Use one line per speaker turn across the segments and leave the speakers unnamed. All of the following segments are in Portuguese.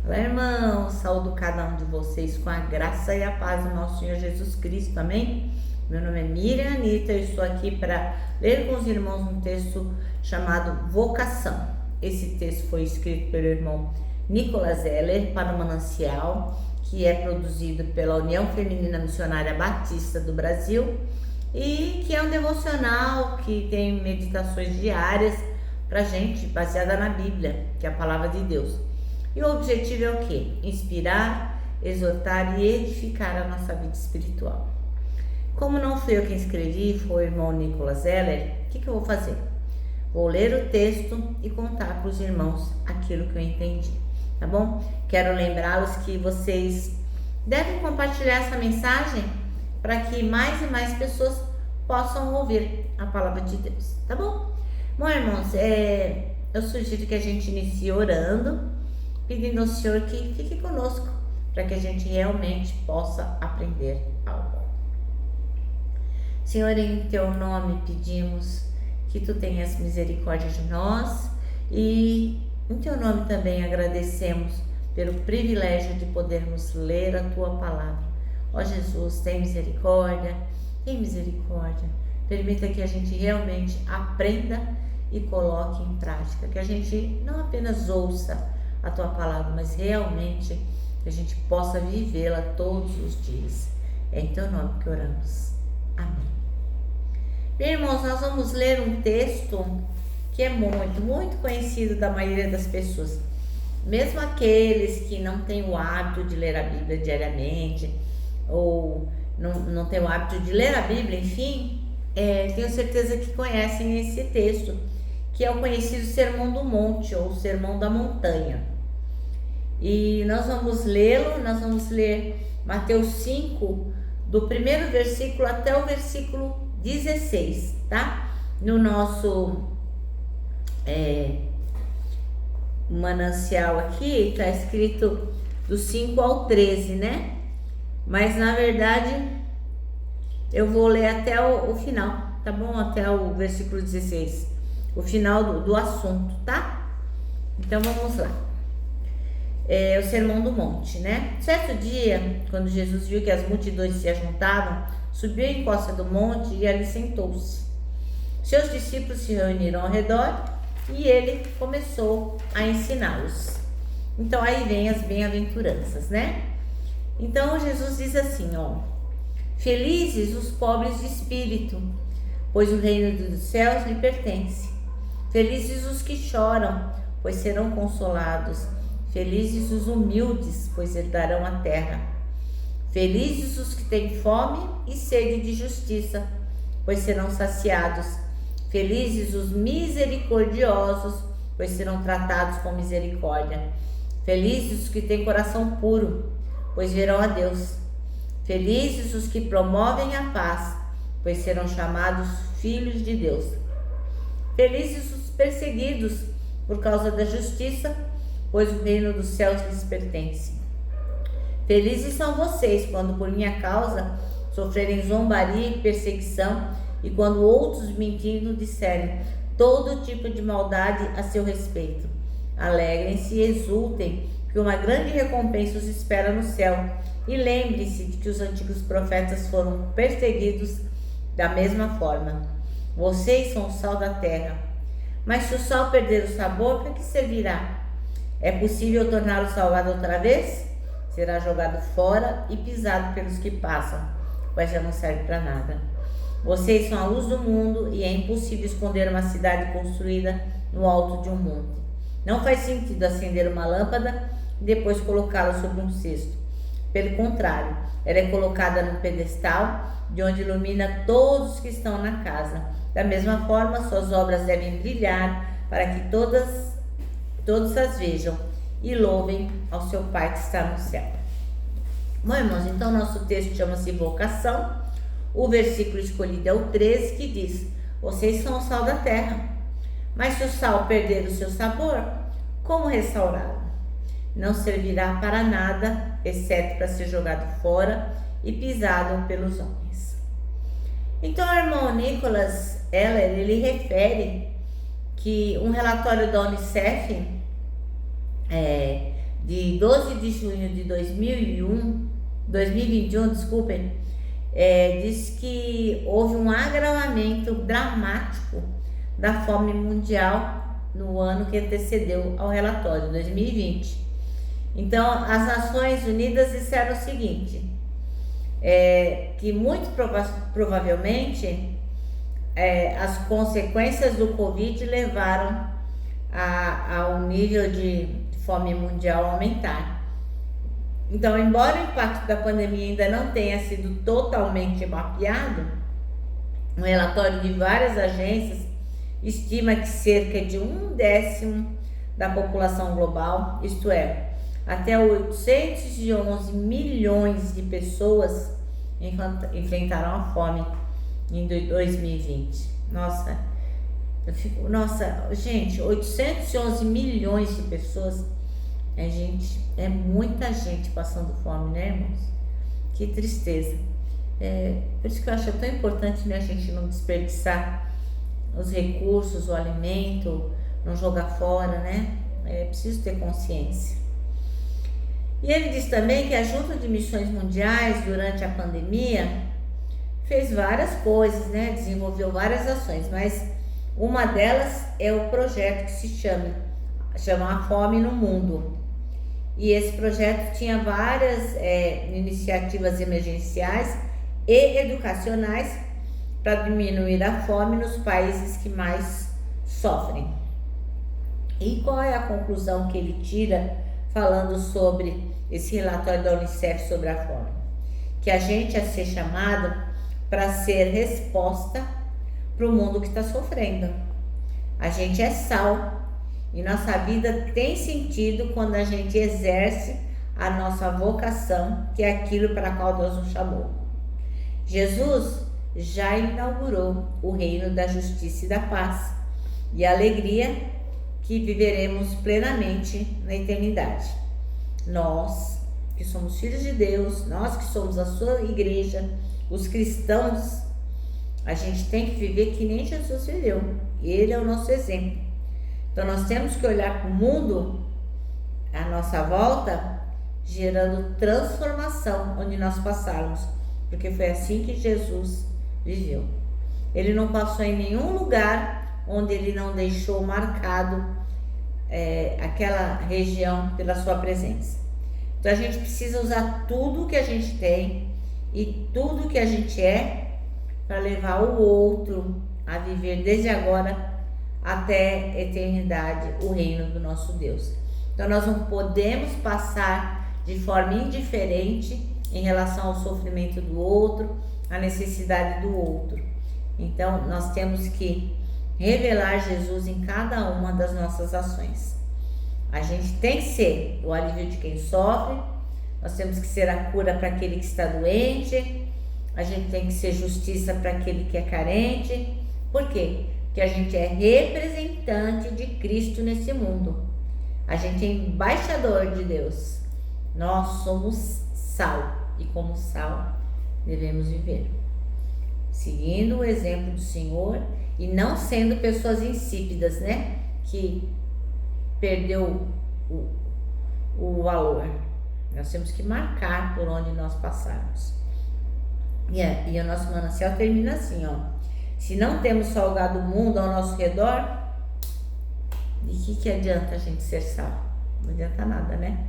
Olá, irmãos, saúdo cada um de vocês com a graça e a paz do nosso Senhor Jesus Cristo, amém? Meu nome é Miriam Anitta, eu estou aqui para ler com os irmãos um texto chamado Vocação. Esse texto foi escrito pelo irmão Nicolas Zeller para o Manancial, que é produzido pela União Feminina Missionária Batista do Brasil e que é um devocional que tem meditações diárias para gente, baseada na Bíblia, que é a palavra de Deus. E o objetivo é o quê? Inspirar, exortar e edificar a nossa vida espiritual. Como não fui eu quem escrevi, foi o irmão Nicolas Zeller, o que eu vou fazer? Vou ler o texto e contar para os irmãos aquilo que eu entendi, tá bom? Quero lembrá-los que vocês devem compartilhar essa mensagem para que mais e mais pessoas possam ouvir a palavra de Deus, tá bom? Bom, irmãos, eu sugiro que a gente inicie orando, pedindo ao Senhor que fique conosco, para que a gente realmente possa aprender algo. Senhor, em Teu nome pedimos que Tu tenhas misericórdia de nós e em Teu nome também agradecemos pelo privilégio de podermos ler a Tua palavra. Ó Jesus, tem misericórdia, permita que a gente realmente aprenda e coloque em prática, que a gente não apenas ouça a Tua palavra, mas realmente que a gente possa vivê-la todos os dias. É em Teu nome que oramos. Amém. Bem, irmãos, nós vamos ler um texto que é muito conhecido da maioria das pessoas. Mesmo aqueles que não têm o hábito de ler a Bíblia diariamente, ou não têm o hábito de ler a Bíblia, enfim, tenho certeza que conhecem esse texto, que é o conhecido Sermão do Monte, ou Sermão da Montanha. E nós vamos ler Mateus 5, do primeiro versículo até o versículo 16, tá? No nosso manancial aqui, tá escrito do 5 ao 13, né? Mas na verdade, eu vou ler até o final, tá bom? Até o versículo 16, o final do assunto, tá? Então vamos lá. O Sermão do Monte, né? Certo dia, quando Jesus viu que as multidões se ajuntavam, subiu em encosta do monte e ali sentou-se. Seus discípulos se reuniram ao redor e ele começou a ensiná-los. Então aí vem as bem-aventuranças, né? Então Jesus diz assim, felizes os pobres de espírito, pois o reino dos céus lhe pertence. Felizes os que choram, pois serão consolados. Felizes os humildes, pois herdarão a terra. Felizes os que têm fome e sede de justiça, pois serão saciados. Felizes os misericordiosos, pois serão tratados com misericórdia. Felizes os que têm coração puro, pois verão a Deus. Felizes os que promovem a paz, pois serão chamados filhos de Deus. Felizes os perseguidos por causa da justiça, pois o reino dos céus lhes pertence. Felizes são vocês quando por minha causa sofrerem zombaria e perseguição, e quando outros mentindo disserem todo tipo de maldade a seu respeito. Alegrem-se e exultem, porque uma grande recompensa os espera no céu. E lembre-se de que os antigos profetas foram perseguidos da mesma forma. Vocês são o sal da terra. Mas se o sal perder o sabor, para que servirá? É possível torná-lo salgado outra vez? Será jogado fora e pisado pelos que passam, pois já não serve para nada. Vocês são a luz do mundo e é impossível esconder uma cidade construída no alto de um monte. Não faz sentido acender uma lâmpada e depois colocá-la sobre um cesto. Pelo contrário, ela é colocada num pedestal de onde ilumina todos os que estão na casa. Da mesma forma, suas obras devem brilhar para que todos as vejam e louvem ao seu Pai que está no céu. Bom, irmãos, então nosso texto chama-se Vocação. O versículo escolhido é o 13, que diz: vocês são o sal da terra. Mas se o sal perder o seu sabor, como restaurá-lo? Não servirá para nada, exceto para ser jogado fora e pisado pelos homens. Então, o irmão Nicolas Zeller, ele refere que um relatório da Unicef de 12 de junho de 2021, desculpem, diz que houve um agravamento dramático da fome mundial no ano que antecedeu ao relatório, 2020. Então, as Nações Unidas disseram o seguinte, que muito provavelmente as consequências do Covid levaram ao nível de fome mundial aumentar. Então, embora o impacto da pandemia ainda não tenha sido totalmente mapeado, um relatório de várias agências estima que cerca de 1/10 da população global, isto é, até 811 milhões de pessoas enfrentaram a fome em 2020. Gente, 811 milhões de pessoas é muita gente passando fome, né, irmãos? Que tristeza. Por isso que eu acho tão importante, né, a gente não desperdiçar os recursos, o alimento, não jogar fora, né? É preciso ter consciência. E ele diz também que a Junta de Missões Mundiais, durante a pandemia, fez várias coisas, né? Desenvolveu várias ações, mas uma delas é o projeto que se chama A Fome no Mundo. E esse projeto tinha várias iniciativas emergenciais e educacionais para diminuir a fome nos países que mais sofrem. E qual é a conclusão que ele tira falando sobre esse relatório da Unicef sobre a fome? Que a gente é ser chamado para ser resposta para o mundo que está sofrendo. A gente é sal e nossa vida tem sentido quando a gente exerce a nossa vocação, que é aquilo para a qual Deus nos chamou. Jesus já inaugurou o reino da justiça e da paz e a alegria que viveremos plenamente na eternidade. Nós que somos filhos de Deus, nós que somos a sua igreja, os cristãos, a gente tem que viver que nem Jesus viveu. Ele é o nosso exemplo. Então nós temos que olhar para o mundo à nossa volta, gerando transformação onde nós passarmos, porque foi assim que Jesus viveu. Ele não passou em nenhum lugar onde ele não deixou marcado aquela região pela sua presença. Então a gente precisa usar tudo que a gente tem e tudo que a gente é para levar o outro a viver desde agora até a eternidade o reino do nosso Deus. Então nós não podemos passar de forma indiferente em relação ao sofrimento do outro, à necessidade do outro. Então nós temos que revelar Jesus em cada uma das nossas ações. A gente tem que ser o alívio de quem sofre, nós temos que ser a cura para aquele que está doente, a gente tem que ser justiça para aquele que é carente. Por quê? Porque a gente é representante de Cristo nesse mundo. A gente é embaixador de Deus. Nós somos sal e como sal devemos viver, seguindo o exemplo do Senhor e não sendo pessoas insípidas, né? Que perdeu o valor. Nós temos que marcar por onde nós passarmos. E o nosso manancial termina assim, ó. Se não temos salgado o mundo ao nosso redor, de que adianta a gente ser sal? Não adianta nada, né?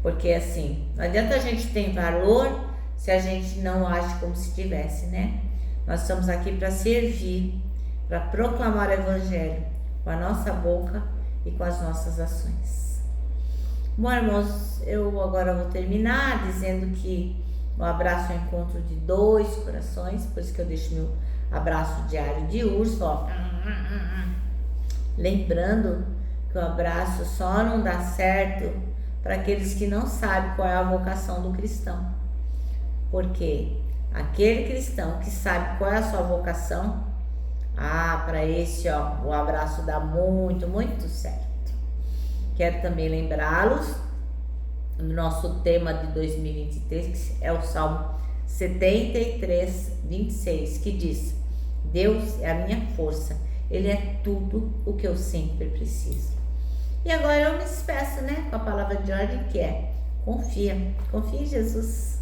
Porque assim, não adianta a gente ter valor se a gente não age como se tivesse, né? Nós estamos aqui para servir, para proclamar o Evangelho com a nossa boca e com as nossas ações. Bom, irmãos, eu agora vou terminar dizendo que o abraço é um encontro de 2 corações, por isso que eu deixo meu abraço diário de urso, ó. Lembrando que o abraço só não dá certo para aqueles que não sabem qual é a vocação do cristão. Porque aquele cristão que sabe qual é a sua vocação, para esse, ó, o abraço dá muito, muito certo. Quero também lembrá-los do nosso tema de 2023, que é o Salmo 73, 26, que diz: Deus é a minha força, Ele é tudo o que eu sempre preciso. E agora eu me despeço, né, com a palavra de ordem que é: confia em Jesus.